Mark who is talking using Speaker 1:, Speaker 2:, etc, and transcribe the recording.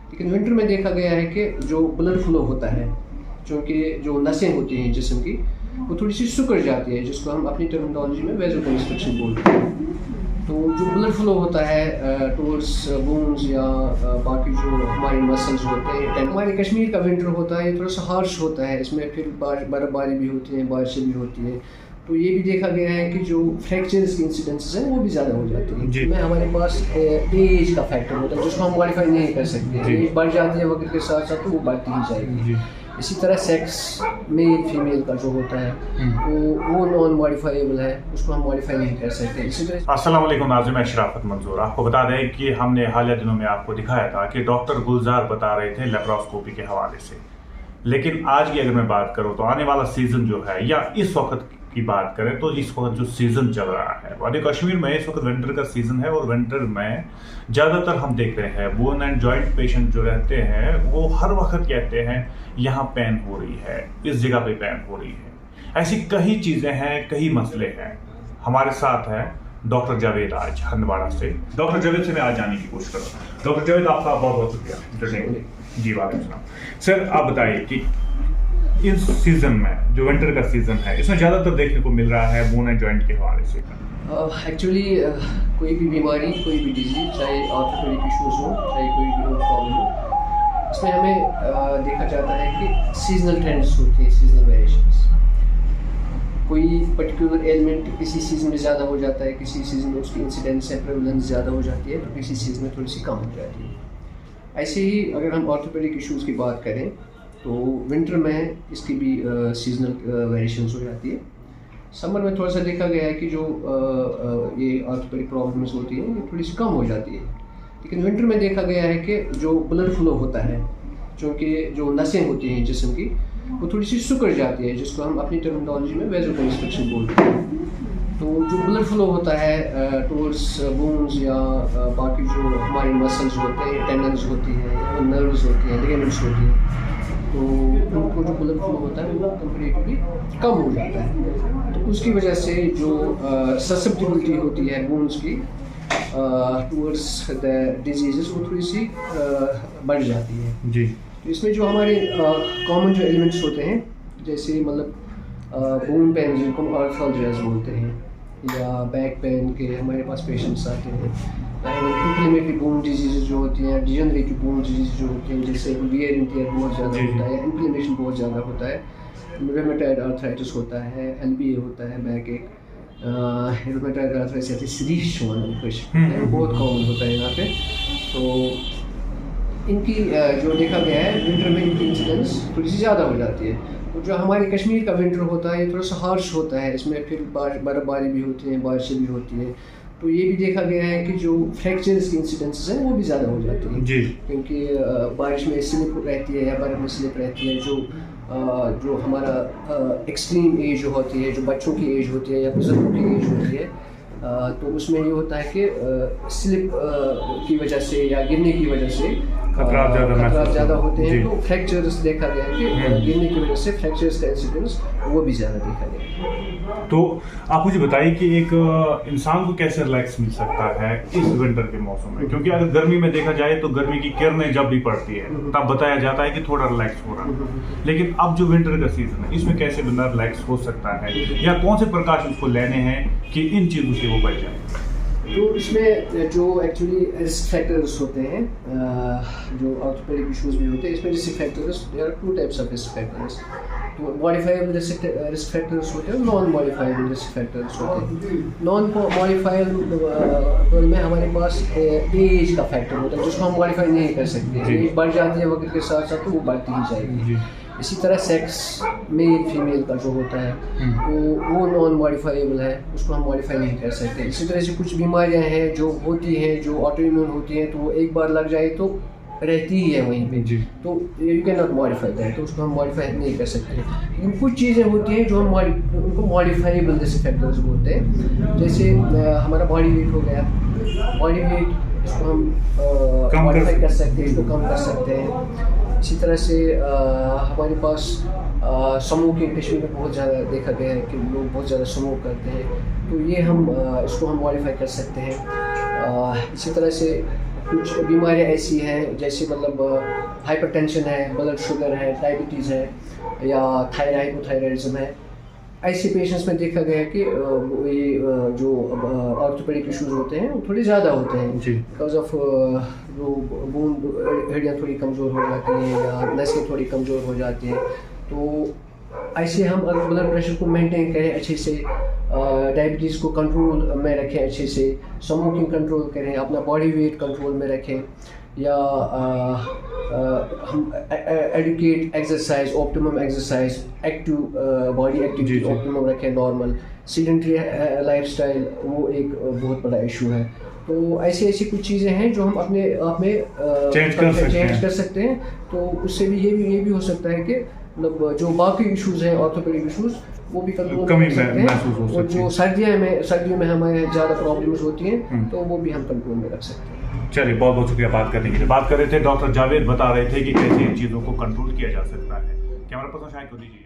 Speaker 1: लेकिन विंटर में देखा गया है कि जो ब्लड फ्लो होता है, क्योंकि जो नसें होती हैं जिस्म की वो थोड़ी सी सिकुड़ जाती है, जिसको हम अपनी टर्मिनोलॉजी में वेसोकंस्ट्रिक्शन बोलते हैं। तो जो ब्लड फ्लो होता है टूवर्ड्स बोन्स या बाकी जो हमारे मसल्स होते हैं, हमारे कश्मीर का विंटर होता है, ये थोड़ा सा हार्श होता है, इसमें फिर बर्फबारी भी होती है, बारिशें भी होती हैं। तो ये भी देखा गया है कि जो फ्रैक्चर्स की इंसिडेंसेस हैं वो भी ज़्यादा हो जाती हैं। में हमारे पास एज का फैक्टर होता है जिसको हम मॉडिफाई नहीं कर सकते। एज बढ़ जाती है वक्त के साथ साथ, तो वो बढ़ती ही जाएगी। इसी तरह सेक्स मेल फीमेल का जो होता है वो नॉन मॉडिफाइबल है, उसको हम मॉडिफाई नहीं कर सकते। इसी तरह
Speaker 2: अस्सलाम वालेकुम नाज़रीन, मैं शराफत मंजूर आपको बता दें कि हमने हालिया दिनों में आपको दिखाया था कि डॉक्टर गुलजार बता रहे थे लेप्रोस्कोपी के हवाले से। लेकिन आज की अगर मैं बात करूं तो आने वाला सीज़न जो है या इस वक्त की बात करें तो इस वक्त जो सीज़न चल रहा है वादी कश्मीर में, इस वक्त विंटर का सीज़न है। और विंटर में ज़्यादातर हम देख रहे हैं बोन एंड जॉइंट पेशेंट जो रहते हैं वो हर वक्त कहते हैं यहाँ पेन हो रही है, इस जगह पे पेन हो रही है। ऐसी कई चीज़ें हैं, कई मसले हैं। हमारे साथ है डॉक्टर जावेद आज हंदवाड़ा से। डॉक्टर जावेद से मैं आज जाने की कोशिश कर रहा हूँ। डॉक्टर जावेद आपका बहुत बहुत शुक्रिया। जी वालेकुम सर, आप बताइए कि इस सीजन में जो विंटर का सीजन है इसमें ज़्यादातर देखने को मिल रहा है बोन एंड जॉइंट के हवाले से।
Speaker 1: एक्चुअली कोई भी बीमारी, कोई भी डिजीज, चाहे ऑर्थोपेडिक इश्यूज हो, चाहे कोई भी प्रॉब्लम हो, इसमें हमें देखा जाता है कि सीजनल ट्रेंड्स होते हैं, सीजनल वेरिएशंस। कोई पर्टिकुलर एलिमेंट किसी सीज़न में ज़्यादा हो जाता है, किसी सीज़न में उसकी इंसिडेंस या प्रेवलेंस ज़्यादा हो जाती है, तो किसी सीज़न में थोड़ी सी कम हो जाती है। ऐसे ही अगर हम ऑर्थोपेडिक इश्यूज़ की बात करें तो विंटर में इसकी भी सीजनल वेरिएशंस हो जाती है। समर में थोड़ा सा देखा गया है कि जो ये ऑर्थोपेडिक प्रॉब्लम्स होती हैं ये थोड़ी सी कम हो जाती है। लेकिन विंटर में देखा गया है कि जो ब्लड फ्लो होता है, क्योंकि जो नसें होती हैं जिस्म की वो थोड़ी सी सिकुड़ जाती है, जिसको हम अपनी टर्मिनोलॉजी में वेसोकंस्ट्रिक्शन बोलते हैं। तो जो ब्लड फ्लो होता है टूवर्ड्स बोन्स या बाकी जो हमारे मसल्स होते हैं, टेंडन्स होती हैं, नर्व्स होती हैं, लिगामेंट्स होती हैं, तो उनको जो ब्लड फ्लो होता है वो कंपेरेटिवली कम हो जाता है। तो उसकी वजह से जो ससेप्टिबिलिटी होती है बोन्स की टूवर्ड्स द डिजीज़ वो थोड़ी सी बढ़ जाती है जी। तो इसमें जो हमारे कॉमन जो एलिमेंट्स होते हैं, जैसे मतलब बोन पेन जिनको आर्थराल्जियाज बोलते हैं, या बैक पेन के हमारे पास पेशेंट्स आते हैं, इन्फ्लेमेटरी बोन डिजीज़ जो होती हैं, डिजनरेटिव बोन डिजीज़ जो होती हैं, जैसे वियर एंड टियर बहुत ज़्यादा होता है, इन्फ्लेमेशन बहुत ज़्यादा होता है, रूमेटॉइड आर्थराइटिस होता है, एलबीए होता है, बैक एक रूमेटॉइड आर्थराइटिस या सीरीज बहुत कॉमन होता है यहाँ पे। तो इनकी जो देखा गया है विंटर में इनकी इंसिडेंस थोड़ी सी ज़्यादा हो जाती है। तो जो हमारे कश्मीर का विंटर होता है ये थोड़ा सा हार्श होता है, इसमें फिर बर्फबारी भी होती है, बारिशें भी होती हैं। तो ये भी देखा गया है कि जो फ्रैक्चर्स की इंसिडेंसेस हैं वो भी ज़्यादा हो जाती हैं जी, क्योंकि बारिश में स्लिप रहती है या बर्फ़ में स्लिप रहती है। जो हमारा एक्सट्रीम एज जो होती है, जो बच्चों की एज होती है या बुजुर्गों की एज होती है, तो उसमें ये होता है कि स्लिप की वजह से या गिरने की वजह से खतरा ज़्यादा होते हैं। तो फ्रैक्चर्स देखा गया है कि गिरने की वजह से फ्रैक्चर्स का इंसिडेंस वो भी ज़्यादा देखा गया।
Speaker 2: तो आप मुझे बताइए कि एक इंसान को कैसे रिलैक्स मिल सकता है इस विंटर के मौसम में, क्योंकि अगर गर्मी में देखा जाए तो गर्मी की किरणें जब भी पड़ती है तब बताया जाता है कि थोड़ा रिलैक्स हो रहा है। लेकिन अब जो विंटर का सीजन है इसमें कैसे बंदा रिलैक्स हो सकता है या कौन से प्रकाश उसको लेने हैं कि इन चीज़ों से वो बच जाए?
Speaker 1: तो इसमें जो एक्चुअली रिस्क फैक्टर्स होते हैं, जो ऑर्थोपेडिक इश्यूज भी होते हैं, इसमें risk factors there are two types of risk factors. तो मॉडिफाइबल रिस्क फैक्टर्स होते हैं, नॉन मॉडिफाइबल रिस्क फैक्टर्स होते हैं। नॉन मॉडिफाइबल में हमारे पास एज का फैक्टर होता है जिसको हम मॉडिफाई नहीं कर सकते। एज बढ़ जाती है वक्त के साथ साथ, तो वो बढ़ती ही जाएगी। इसी तरह सेक्स मेल फीमेल का जो होता है वो नॉन मॉडिफाइबल है, उसको हम मॉडिफाई नहीं कर सकते। इसी तरह से कुछ बीमारियां हैं जो होती हैं, जो ऑटोइम्यून होती हैं, तो वो एक बार लग जाए तो रहती ही है वहीं पे जी। तो you can not modify that, तो उसको हम मॉडिफाई नहीं कर सकते। लेकिन कुछ चीज़ें होती हैं जो हम उनको मॉडिफाइबल रिस्क फैक्टर्स बोलते हैं। जैसे हमारा बॉडी वेट हो गया, बॉडी वेट इसको हम मॉडिफाई कर सकते हैं, इसको कम कर सकते हैं। इसी तरह से हमारे पास स्मोकिंग कश्मीर में बहुत ज़्यादा देखा गया है कि लोग बहुत ज़्यादा स्मोक करते हैं, तो ये हम इसको हम मॉडिफाई कर सकते हैं। इसी तरह से कुछ बीमारियाँ ऐसी हैं जैसे मतलब हाइपरटेंशन है, ब्लड शुगर है, डायबिटीज़ है या हाइपोथायराइडिज्म है। ऐसे पेशेंट्स में देखा गया है कि ये जो ऑर्थोपेडिक इश्यूज होते हैं वो थोड़े ज़्यादा होते हैं बिकॉज ऑफ जो बोन हड्डियाँ थोड़ी कमज़ोर हो जाती हैं या नसें थोड़ी कमज़ोर हो जाती हैं। तो ऐसे हम अगर ब्लड प्रेशर को मेंटेन करें अच्छे से, डायबिटीज़ को कंट्रोल में रखें अच्छे से, स्मोकिंग कंट्रोल करें, अपना बॉडी वेट कंट्रोल में रखें, या हम adequate exercise, optimum exercise, active body activity optimum रखें, नॉर्मल सीडेंटरी लाइफस्टाइल वो एक बहुत बड़ा इशू है। तो ऐसी कुछ चीज़ें हैं जो हम अपने आप में चेंज कर सकते हैं। तो उससे भी ये भी हो सकता है कि मतलब जो बाकी इश्यूज हैं ऑर्थोपेडिक इश्यूज वो भी कंट्रोल कर सकते हैं, और जो सर्दियों में हमें ज़्यादा प्रॉब्लम्स होती हैं तो वो भी हम कंट्रोल में रख सकते हैं।
Speaker 2: चलिए, बहुत बहुत शुक्रिया बात करने के लिए। बात कर रहे थे डॉक्टर जावेद, बता रहे थे कि कैसे इन चीज़ों को कंट्रोल किया जा सकता है। कैमरा पर्सन शायद को दीजिए।